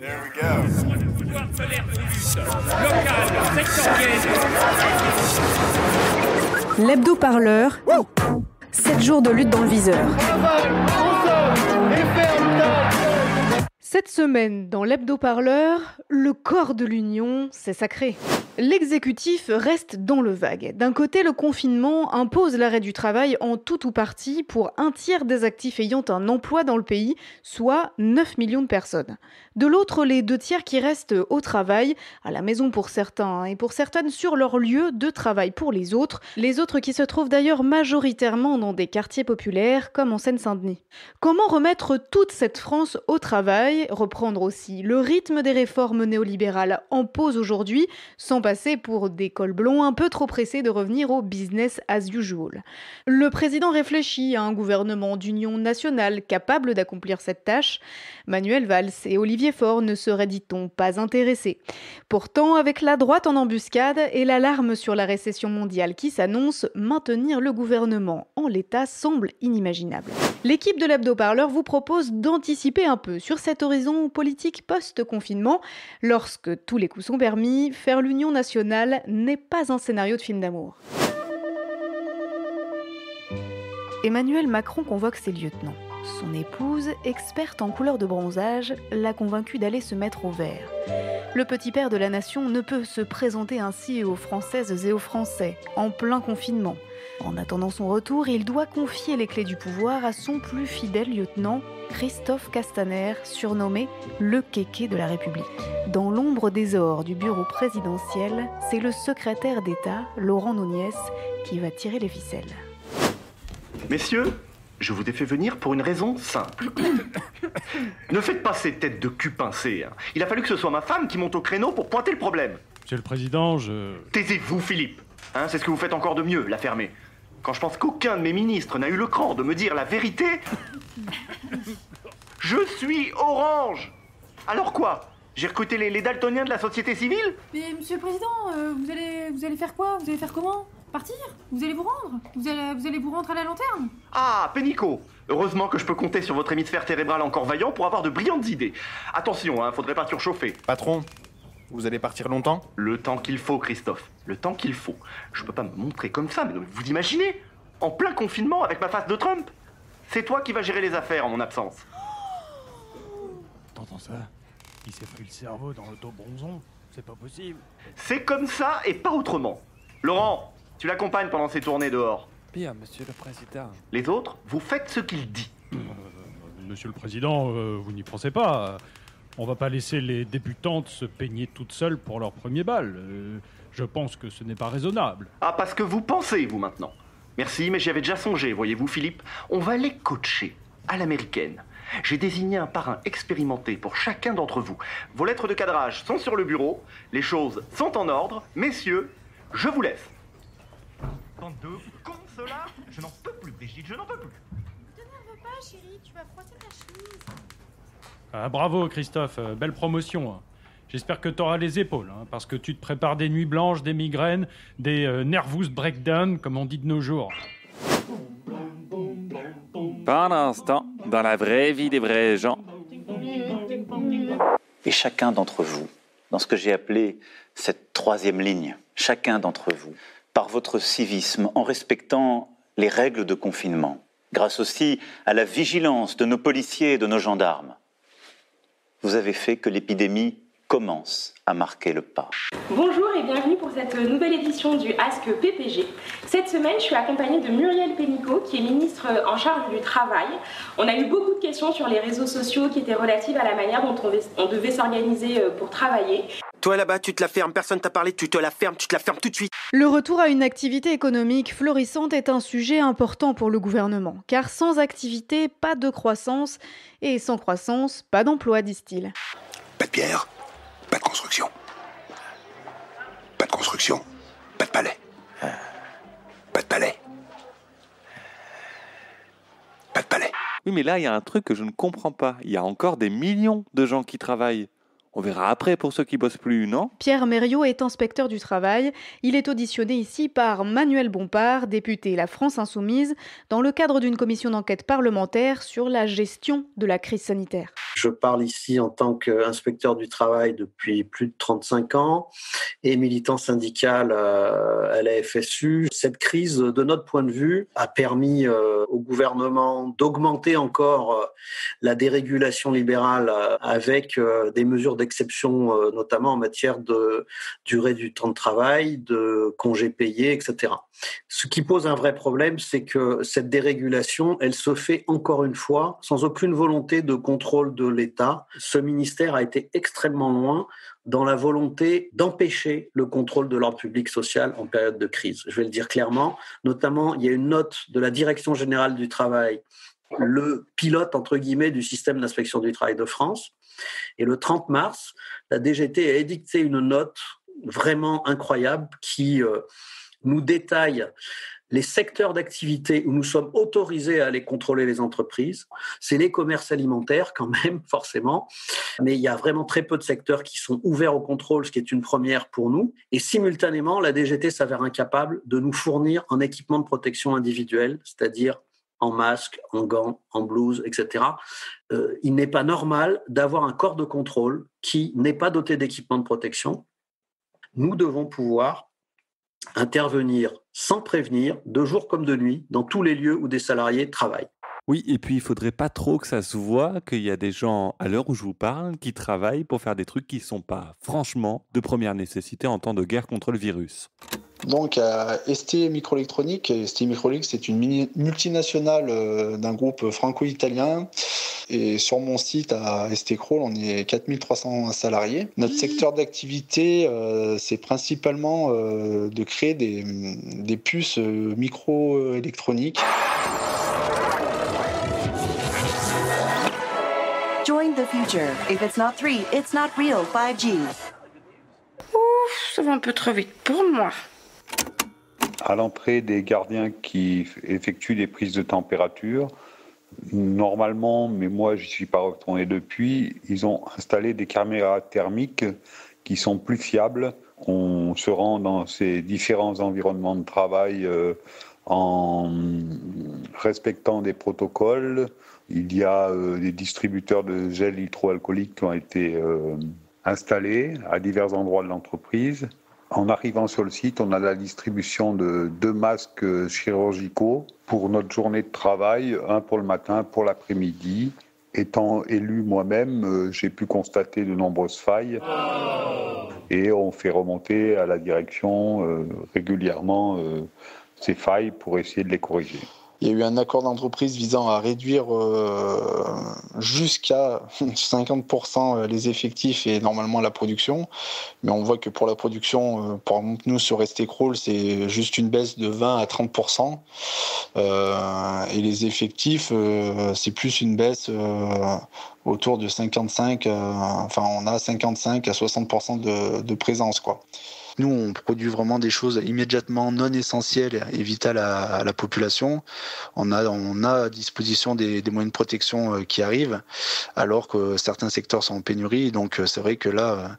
There we go. L'hebdo-parleur, 7 jours de lutte dans le viseur. Cette semaine, dans l'hebdo-parleur, le corps de l'Union, c'est sacré. L'exécutif reste dans le vague. D'un côté, le confinement impose l'arrêt du travail en tout ou partie pour un tiers des actifs ayant un emploi dans le pays, soit 9 millions de personnes. De l'autre, les 2 tiers qui restent au travail, à la maison pour certains et pour certaines sur leur lieu de travail pour les autres qui se trouvent d'ailleurs majoritairement dans des quartiers populaires comme en Seine-Saint-Denis. Comment remettre toute cette France au travail, reprendre aussi le rythme des réformes néolibérales en pause aujourd'hui, sans passer pour des cols blonds un peu trop pressés de revenir au business as usual. Le président réfléchit à un gouvernement d'union nationale capable d'accomplir cette tâche. Manuel Valls et Olivier Faure ne seraient, dit-on, pas intéressés. Pourtant, avec la droite en embuscade et l'alarme sur la récession mondiale qui s'annonce, maintenir le gouvernement en l'état semble inimaginable. L'équipe de l'hebdo-parleur vous propose d'anticiper un peu sur cet horizon politique post-confinement. Lorsque tous les coups sont permis, faire l'union nationale n'est pas un scénario de film d'amour. Emmanuel Macron convoque ses lieutenants. Son épouse, experte en couleurs de bronzage, l'a convaincu d'aller se mettre au vert. Le petit père de la nation ne peut se présenter ainsi aux Françaises et aux Français, en plein confinement. En attendant son retour, il doit confier les clés du pouvoir à son plus fidèle lieutenant, Christophe Castaner, surnommé le kéké de la République. Dans l'ombre des ors du bureau présidentiel, c'est le secrétaire d'État, Laurent Nunez, qui va tirer les ficelles. Messieurs, je vous ai fait venir pour une raison simple. Ne faites pas ces têtes de cul pincées. Il a fallu que ce soit ma femme qui monte au créneau pour pointer le problème. Monsieur le Président, Taisez-vous, Philippe. C'est ce que vous faites encore de mieux, la fermer. Quand je pense qu'aucun de mes ministres n'a eu le cran de me dire la vérité... Je suis orange. Alors quoi? J'ai recruté les daltoniens de la société civile? Mais Monsieur le Président, vous allez faire quoi? Vous allez faire comment? Partir? Vous allez vous rendre? Vous allez vous rendre à la lanterne? Ah, Pénicaud. Heureusement que je peux compter sur votre hémisphère cérébral encore vaillant pour avoir de brillantes idées. Attention, faudrait pas surchauffer. Patron, vous allez partir longtemps? Le temps qu'il faut, Christophe. Le temps qu'il faut. Je peux pas me montrer comme ça, mais vous imaginez? En plein confinement avec ma face de Trump? C'est toi qui vas gérer les affaires en mon absence. T'entends ça? Il s'est pris le cerveau dans l'auto-bronzon. C'est pas possible. C'est comme ça et pas autrement. Laurent, tu l'accompagnes pendant ses tournées dehors. Bien, Monsieur le Président. Les autres, vous faites ce qu'il dit. Monsieur le Président, vous n'y pensez pas. On va pas laisser les débutantes se peigner toutes seules pour leur premier bal. Je pense que ce n'est pas raisonnable. Ah, parce que vous pensez, vous, maintenant. Merci, mais j'y avais déjà songé, voyez-vous, Philippe. On va les coacher à l'américaine. J'ai désigné un parrain expérimenté pour chacun d'entre vous. Vos lettres de cadrage sont sur le bureau. Les choses sont en ordre. Messieurs, je vous laisse. Bande de cons, ceux-là. Je n'en peux plus, Brigitte, je n'en peux plus. Ne t'énerve pas, chérie, tu vas froisser ta chemise. Ah, bravo, Christophe. Belle promotion. J'espère que tu auras les épaules, parce que tu te prépares des nuits blanches, des migraines, des nervous breakdown, comme on dit de nos jours. Pendant ce temps, dans la vraie vie des vrais gens. Et chacun d'entre vous, dans ce que j'ai appelé cette troisième ligne, chacun d'entre vous, par votre civisme, en respectant les règles de confinement, grâce aussi à la vigilance de nos policiers et de nos gendarmes, vous avez fait que l'épidémie commence à marquer le pas. Bonjour et bienvenue pour cette nouvelle édition du Ask PPG. Cette semaine, je suis accompagnée de Muriel Pénicaud, qui est ministre en charge du travail. On a eu beaucoup de questions sur les réseaux sociaux qui étaient relatives à la manière dont on devait s'organiser pour travailler. Toi là-bas, tu te la fermes, personne t'a parlé, tu te la fermes tout de suite. Le retour à une activité économique florissante est un sujet important pour le gouvernement, car sans activité, pas de croissance, et sans croissance, pas d'emploi, disent-ils. Pas de pierre, pas de construction. Pas de construction, pas de palais. Pas de palais. Pas de palais. Oui, mais là, il y a un truc que je ne comprends pas. Il y a encore des millions de gens qui travaillent. On verra après pour ceux qui bossent plus, non? Pierre Mériot est inspecteur du travail. Il est auditionné ici par Manuel Bompard, député La France Insoumise, dans le cadre d'une commission d'enquête parlementaire sur la gestion de la crise sanitaire. Je parle ici en tant qu'inspecteur du travail depuis plus de 35 ans et militant syndical à la FSU. Cette crise, de notre point de vue, a permis au gouvernement d'augmenter encore la dérégulation libérale avec des mesures d'exception, notamment en matière de durée du temps de travail, de congés payés, etc. Ce qui pose un vrai problème, c'est que cette dérégulation, elle se fait encore une fois sans aucune volonté de contrôle de l'État. Ce ministère a été extrêmement loin dans la volonté d'empêcher le contrôle de l'ordre public social en période de crise. Je vais le dire clairement. Notamment, il y a une note de la Direction générale du travail, le pilote, entre guillemets, du système d'inspection du travail de France. Et le 30 mars, la DGT a édicté une note vraiment incroyable qui nous détaille les secteurs d'activité où nous sommes autorisés à aller contrôler les entreprises. C'est les commerces alimentaires quand même, forcément. Mais il y a vraiment très peu de secteurs qui sont ouverts au contrôle, ce qui est une première pour nous. Et simultanément, la DGT s'avère incapable de nous fournir un équipement de protection individuelle, c'est-à-dire en masque, en gants, en blouse, etc. Il n'est pas normal d'avoir un corps de contrôle qui n'est pas doté d'équipement de protection. Nous devons pouvoir intervenir sans prévenir, de jour comme de nuit, dans tous les lieux où des salariés travaillent. Oui, et puis il faudrait pas trop que ça se voit qu'il y a des gens, à l'heure où je vous parle, qui travaillent pour faire des trucs qui ne sont pas, franchement, de première nécessité en temps de guerre contre le virus. Donc à ST Microélectronique, ST Microélectronique c'est une multinationale d'un groupe franco-italien et sur mon site à ST Crawl on est 4300 salariés. Notre secteur d'activité c'est principalement de créer des puces microélectroniques. Join the future. If it's not 3, it's not real 5G. Ouf, ça va un peu trop vite pour moi. À l'entrée des gardiens qui effectuent des prises de température, normalement, mais moi je n'y suis pas retourné depuis, ils ont installé des caméras thermiques qui sont plus fiables. On se rend dans ces différents environnements de travail en respectant des protocoles. Il y a des distributeurs de gel hydroalcoolique qui ont été installés à divers endroits de l'entreprise. En arrivant sur le site, on a la distribution de 2 masques chirurgicaux pour notre journée de travail, un pour le matin, pour l'après-midi. Étant élu moi-même, j'ai pu constater de nombreuses failles et on fait remonter à la direction régulièrement ces failles pour essayer de les corriger. Il y a eu un accord d'entreprise visant à réduire jusqu'à 50% les effectifs et normalement la production. Mais on voit que pour la production, pour nous sur ST Crawl, c'est juste une baisse de 20 à 30%. Et les effectifs, c'est plus une baisse autour de 55, on a 55 à 60% de présence, quoi. Nous, on produit vraiment des choses immédiatement non essentielles et vitales à la population. On a à disposition des moyens de protection qui arrivent, alors que certains secteurs sont en pénurie. Donc, c'est vrai que là,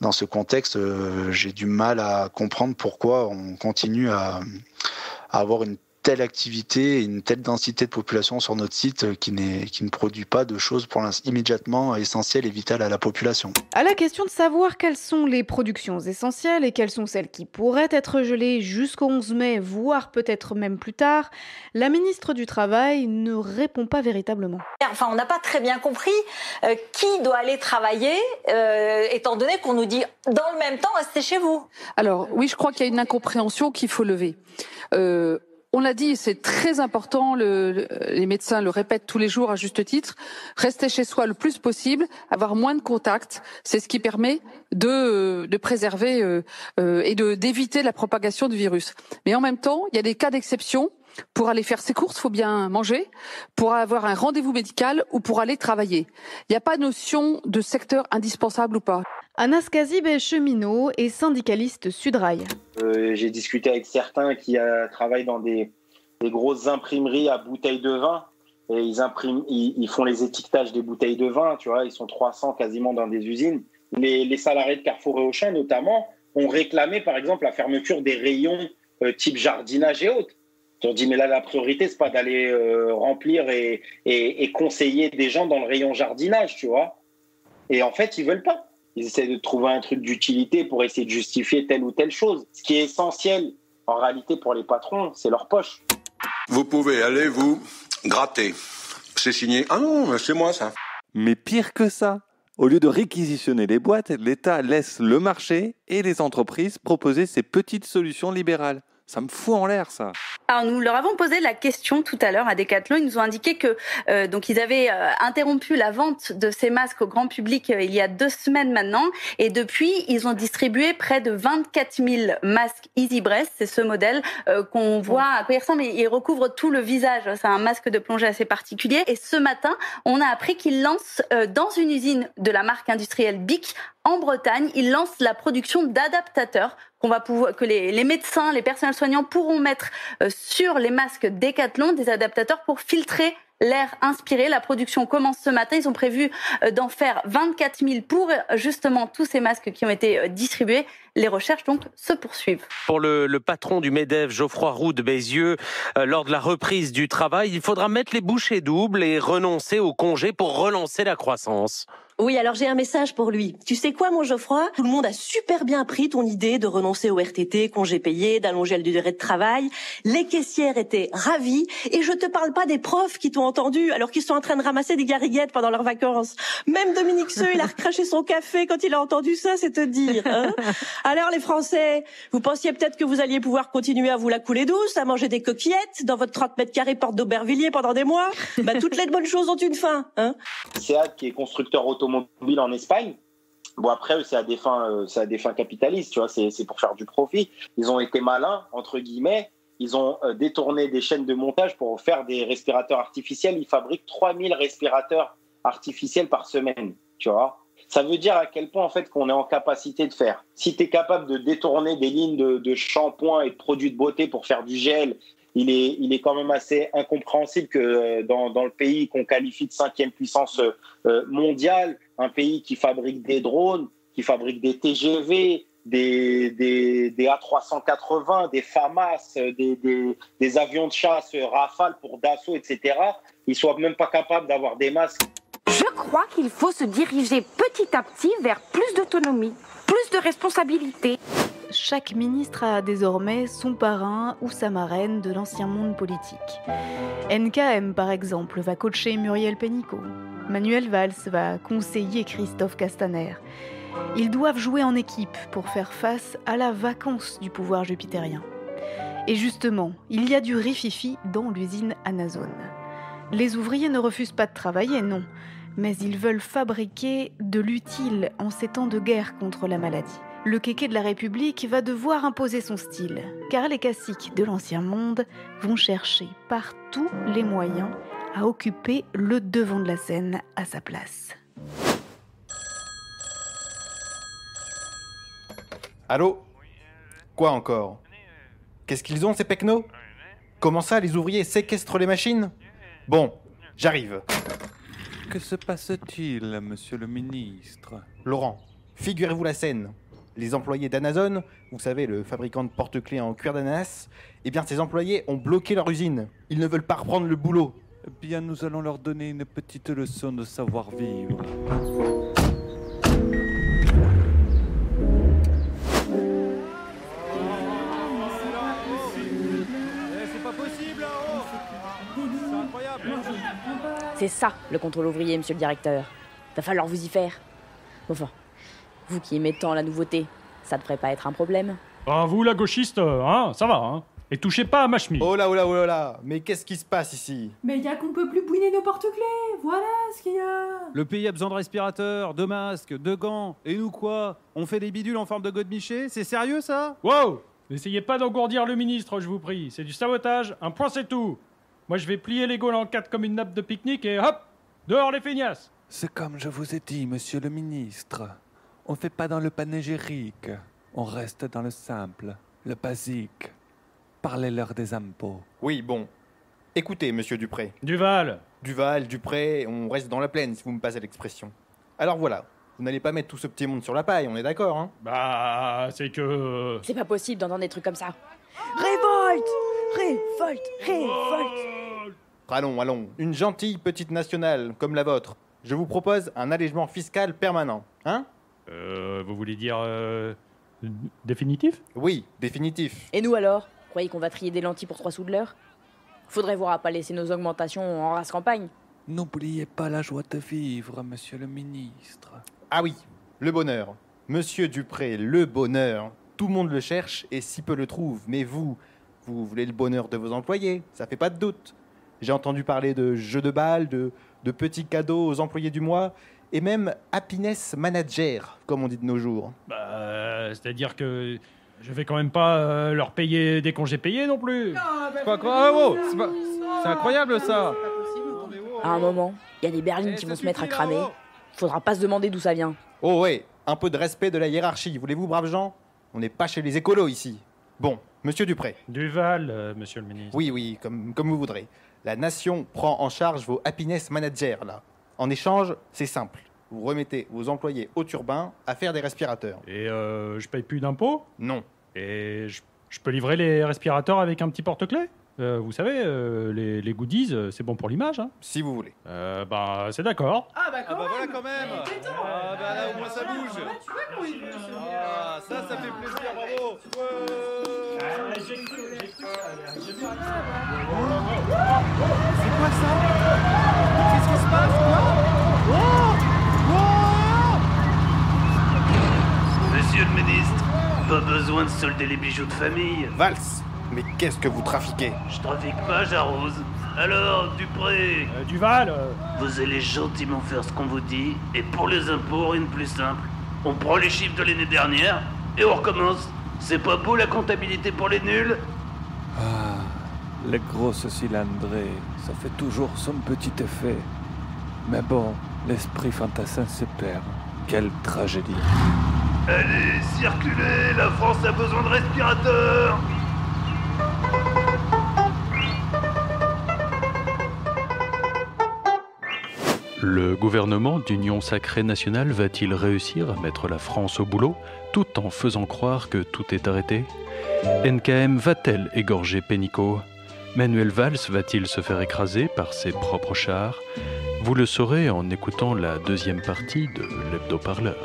dans ce contexte, j'ai du mal à comprendre pourquoi on continue à avoir une telle activité et une telle densité de population sur notre site qui ne produit pas de choses pour l'instant immédiatement essentielles et vitales à la population. À la question de savoir quelles sont les productions essentielles et quelles sont celles qui pourraient être gelées jusqu'au 11 mai, voire peut-être même plus tard, la ministre du Travail ne répond pas véritablement. Enfin, on n'a pas très bien compris qui doit aller travailler, étant donné qu'on nous dit dans le même temps restez chez vous. Alors oui, je crois qu'il y a une incompréhension qu'il faut lever. On l'a dit, c'est très important, les médecins le répètent tous les jours à juste titre, rester chez soi le plus possible, avoir moins de contacts, c'est ce qui permet de préserver et d'éviter la propagation du virus. Mais en même temps, il y a des cas d'exception. Pour aller faire ses courses, il faut bien manger, pour avoir un rendez-vous médical ou pour aller travailler. Il n'y a pas de notion de secteur indispensable ou pas. Anas Kazib est cheminot et syndicaliste Sudrail. J'ai discuté avec certains qui travaillent dans des grosses imprimeries à bouteilles de vin et ils font les étiquetages des bouteilles de vin, tu vois, ils sont 300 quasiment dans des usines. Les salariés de Carrefour et Auchan notamment ont réclamé par exemple la fermeture des rayons type jardinage et autres. Ils ont dit, mais là, la priorité, c'est pas d'aller remplir et conseiller des gens dans le rayon jardinage, tu vois. Et en fait, ils veulent pas. Ils essaient de trouver un truc d'utilité pour essayer de justifier telle ou telle chose. Ce qui est essentiel, en réalité, pour les patrons, c'est leur poche. Vous pouvez aller vous gratter. C'est signé. Ah non, c'est moi ça. Mais pire que ça, au lieu de réquisitionner les boîtes, l'État laisse le marché et les entreprises proposer ces petites solutions libérales. Ça me fout en l'air, ça. Alors, nous leur avons posé la question tout à l'heure à Decathlon. Ils nous ont indiqué que donc ils avaient interrompu la vente de ces masques au grand public il y a 2 semaines maintenant. Et depuis, ils ont distribué près de 24 000 masques EasyBreath. C'est ce modèle qu'on voit à quoi il ressemble. Il recouvre tout le visage. C'est un masque de plongée assez particulier. Et ce matin, on a appris qu'ils lancent dans une usine de la marque industrielle BIC en Bretagne, ils lancent la production d'adaptateurs que les médecins, les personnels soignants pourront mettre sur les masques Decathlon, des adaptateurs pour filtrer l'air inspiré. La production commence ce matin. Ils ont prévu d'en faire 24 000 pour justement tous ces masques qui ont été distribués. Les recherches donc se poursuivent. Pour le patron du MEDEF, Geoffroy Roux de Bézieux, lors de la reprise du travail, il faudra mettre les bouchées doubles et renoncer au congé pour relancer la croissance. Oui, alors j'ai un message pour lui. Tu sais quoi, mon Geoffroy? Tout le monde a super bien pris ton idée de renoncer au RTT, congé payé, d'allonger la durée de travail. Les caissières étaient ravies. Et je te parle pas des profs qui t'ont entendu alors qu'ils sont en train de ramasser des gariguettes pendant leurs vacances. Même Dominique Seux, il a recraché son café quand il a entendu ça, c'est te dire. Hein. Alors les Français, vous pensiez peut-être que vous alliez pouvoir continuer à vous la couler douce, à manger des coquillettes dans votre 30 mètres carrés porte d'Aubervilliers pendant des mois? Bah, toutes les bonnes choses ont une fin. Hein. SEAT, qui est constructeur automobile en Espagne. Bon, après, c'est à des fins capitalistes, tu vois, c'est pour faire du profit. Ils ont été malins, entre guillemets. Ils ont détourné des chaînes de montage pour faire des respirateurs artificiels. Ils fabriquent 3000 respirateurs artificiels par semaine, tu vois. Ça veut dire à quel point, en fait, qu'on est en capacité de faire. Si tu es capable de détourner des lignes de shampoing et de produits de beauté pour faire du gel, il est quand même assez incompréhensible que dans le pays qu'on qualifie de 5e puissance mondiale, un pays qui fabrique des drones, qui fabrique des TGV, des A380, des FAMAS, des avions de chasse Rafale pour Dassault, etc., ils soient même pas capables d'avoir des masques. Je crois qu'il faut se diriger petit à petit vers plus d'autonomie, plus de responsabilité. Chaque ministre a désormais son parrain ou sa marraine de l'ancien monde politique. NKM, par exemple, va coacher Muriel Pénicaud. Manuel Valls va conseiller Christophe Castaner. Ils doivent jouer en équipe pour faire face à la vacance du pouvoir jupitérien. Et justement, il y a du rififi dans l'usine Amazon. Les ouvriers ne refusent pas de travailler, non, mais ils veulent fabriquer de l'utile en ces temps de guerre contre la maladie. Le kéké de la République va devoir imposer son style, car les caciques de l'ancien monde vont chercher par tous les moyens à occuper le devant de la scène à sa place. Allô? Quoi encore? Qu'est-ce qu'ils ont, ces pecnos? Comment ça, les ouvriers séquestrent les machines? Bon, j'arrive. Que se passe-t-il, monsieur le ministre? Laurent, figurez-vous la scène. Les employés d'Amazon, vous savez, le fabricant de porte-clés en cuir d'ananas, eh bien, ces employés ont bloqué leur usine. Ils ne veulent pas reprendre le boulot. Eh bien, nous allons leur donner une petite leçon de savoir-vivre. C'est pas possible, là-haut! C'est incroyable! C'est ça, le contrôle ouvrier, monsieur le directeur. Va falloir vous y faire. Enfin, vous qui aimez tant la nouveauté, ça devrait pas être un problème. Ah, vous, la gauchiste, hein, ça va, hein? Et touchez pas à ma chemise. Oh là, oh là, oh là, là. Mais qu'est-ce qui se passe ici? Mais y a qu'on peut plus bouiner nos porte-clés. Voilà ce qu'il y a. Le pays a besoin de respirateurs, de masques, de gants. Et nous quoi? On fait des bidules en forme de godemiché? C'est sérieux ça? Wow! N'essayez pas d'engourdir le ministre, je vous prie. C'est du sabotage, un point c'est tout. Moi je vais plier les Gaules en 4 comme une nappe de pique-nique et hop! Dehors les feignasses! C'est comme je vous ai dit, monsieur le ministre. On fait pas dans le panégyrique. On reste dans le simple, le basique. Parlez-leur des impôts. Oui, bon. Écoutez, monsieur Dupré. Duval, Dupré, on reste dans la plaine, si vous me passez l'expression. Alors voilà, vous n'allez pas mettre tout ce petit monde sur la paille, on est d'accord, hein? Bah, c'est que... C'est pas possible d'entendre des trucs comme ça. Révolte! Révolte. Allons. Une gentille petite nationale comme la vôtre. Je vous propose un allègement fiscal permanent. Hein? Vous voulez dire définitif? Oui, définitif. Et nous alors? Croyez qu'on va trier des lentilles pour 3 sous de l'heure? Faudrait voir à pas laisser nos augmentations en race campagne. N'oubliez pas la joie de vivre, monsieur le ministre. Ah oui, le bonheur. Monsieur Dupré, le bonheur. Tout le monde le cherche et si peu le trouve. Mais vous voulez le bonheur de vos employés, ça fait pas de doute. J'ai entendu parler de jeux de balles, de petits cadeaux aux employés du mois, et même happiness manager, comme on dit de nos jours. C'est-à-dire que je vais quand même pas leur payer des congés payés non plus. C'est incroyable ça. À un moment, il y a des berlines qui vont se mettre à cramer. Faudra pas se demander d'où ça vient. Oh ouais, un peu de respect de la hiérarchie, voulez-vous, braves gens? On n'est pas chez les écolos ici. Bon, monsieur Dupré. Duval, monsieur le ministre. Oui, comme vous voudrez. La nation prend en charge vos happiness managers, là. En échange, c'est simple. Vous remettez vos employés au turbin à faire des respirateurs. Et je paye plus d'impôts? Non. Et je peux livrer les respirateurs avec un petit porte-clés? Vous savez, les goodies, c'est bon pour l'image. Hein. Si vous voulez. C'est d'accord. Ah bah voilà quand même. Ah bah là au moins ça bouge. Ah ça fait plaisir, bravo. C'est quoi ça? Qu'est-ce qui se passe? Monsieur le ministre, pas besoin de solder les bijoux de famille. Valls, mais qu'est-ce que vous trafiquez? Je trafique pas, j'arrose. Alors, Dupré Duval Vous allez gentiment faire ce qu'on vous dit, et pour les impôts, rien de plus simple. On prend les chiffres de l'année dernière, et on recommence. C'est pas beau la comptabilité pour les nuls? Ah, les grosses cylindrées, ça fait toujours son petit effet. Mais bon, l'esprit fantassin se perd. Quelle tragédie. Allez, circulez, la France a besoin de respirateurs. Le gouvernement d'Union Sacrée Nationale va-t-il réussir à mettre la France au boulot tout en faisant croire que tout est arrêté? NKM va-t-elle égorger Pénicaud? Manuel Valls va-t-il se faire écraser par ses propres chars? Vous le saurez en écoutant la deuxième partie de l'Hebdo Parleur.